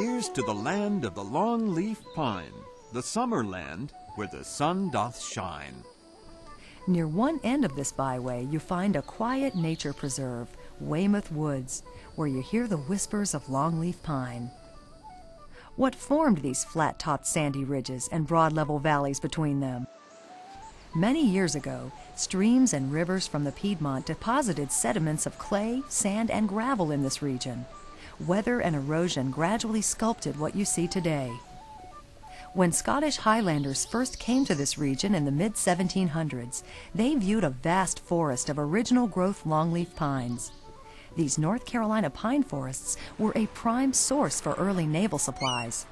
Here's to the land of the Longleaf Pine, the summer land where the sun doth shine. Near one end of this byway, you find a quiet nature preserve, Weymouth Woods, where you hear the whispers of Longleaf Pine. What formed these flat-topped sandy ridges and broad level valleys between them? Many years ago, streams and rivers from the Piedmont deposited sediments of clay, sand, and gravel in this region. Weather and erosion gradually sculpted what you see today. When Scottish Highlanders first came to this region in the mid-1700s, they viewed a vast forest of original growth longleaf pines. These North Carolina pine forests were a prime source for early naval supplies.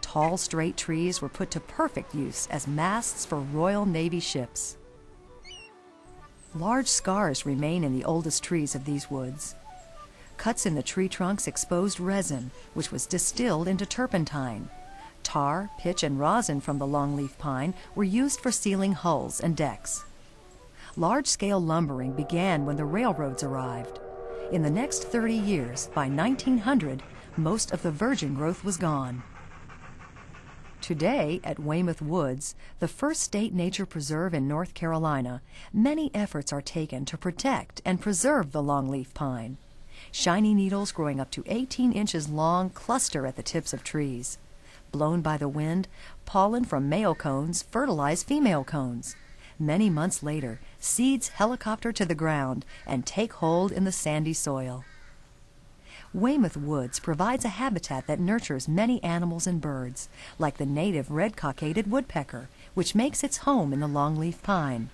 Tall, straight trees were put to perfect use as masts for Royal Navy ships. Large scars remain in the oldest trees of these woods. Cuts in the tree trunks exposed resin, which was distilled into turpentine. Tar, pitch, and rosin from the longleaf pine were used for sealing hulls and decks. Large-scale lumbering began when the railroads arrived. In the next 30 years, by 1900, most of the virgin growth was gone. Today, at Weymouth Woods, the first state nature preserve in North Carolina, many efforts are taken to protect and preserve the longleaf pine. Shiny needles growing up to 18 inches long cluster at the tips of trees. Blown by the wind, pollen from male cones fertilize female cones. Many months later, seeds helicopter to the ground and take hold in the sandy soil. Weymouth Woods provides a habitat that nurtures many animals and birds, like the native red-cockaded woodpecker, which makes its home in the longleaf pine.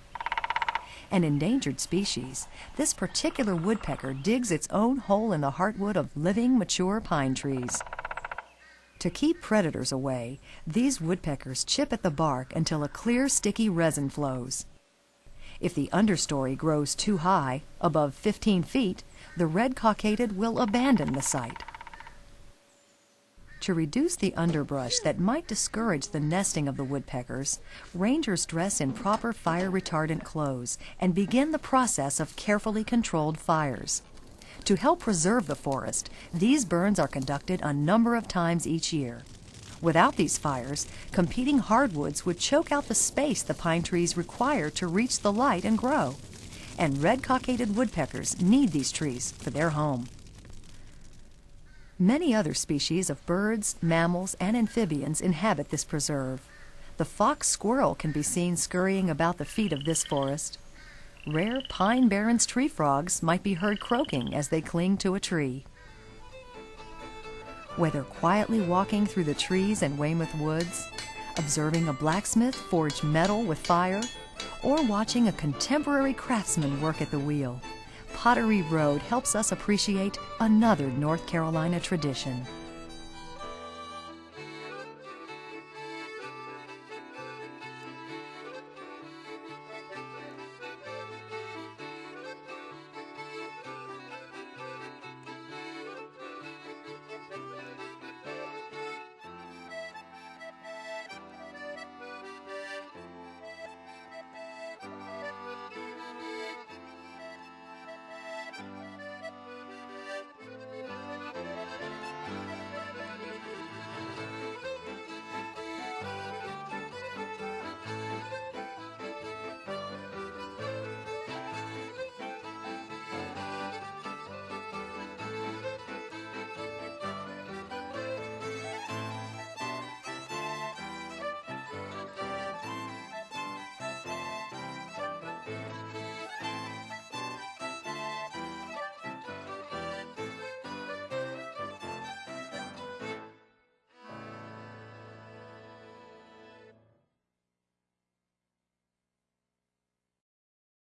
An endangered species, this particular woodpecker digs its own hole in the heartwood of living, mature pine trees. To keep predators away, these woodpeckers chip at the bark until a clear, sticky resin flows. If the understory grows too high, above 15 feet, the red-cockaded will abandon the site. To reduce the underbrush that might discourage the nesting of the woodpeckers, rangers dress in proper fire-retardant clothes and begin the process of carefully controlled fires. To help preserve the forest, these burns are conducted a number of times each year. Without these fires, competing hardwoods would choke out the space the pine trees require to reach the light and grow. And red-cockaded woodpeckers need these trees for their home. Many other species of birds, mammals, and amphibians inhabit this preserve. The fox squirrel can be seen scurrying about the feet of this forest. Rare pine barrens tree frogs might be heard croaking as they cling to a tree. Whether quietly walking through the trees in Weymouth Woods, observing a blacksmith forge metal with fire, or watching a contemporary craftsman work at the wheel, Pottery Road helps us appreciate another North Carolina tradition.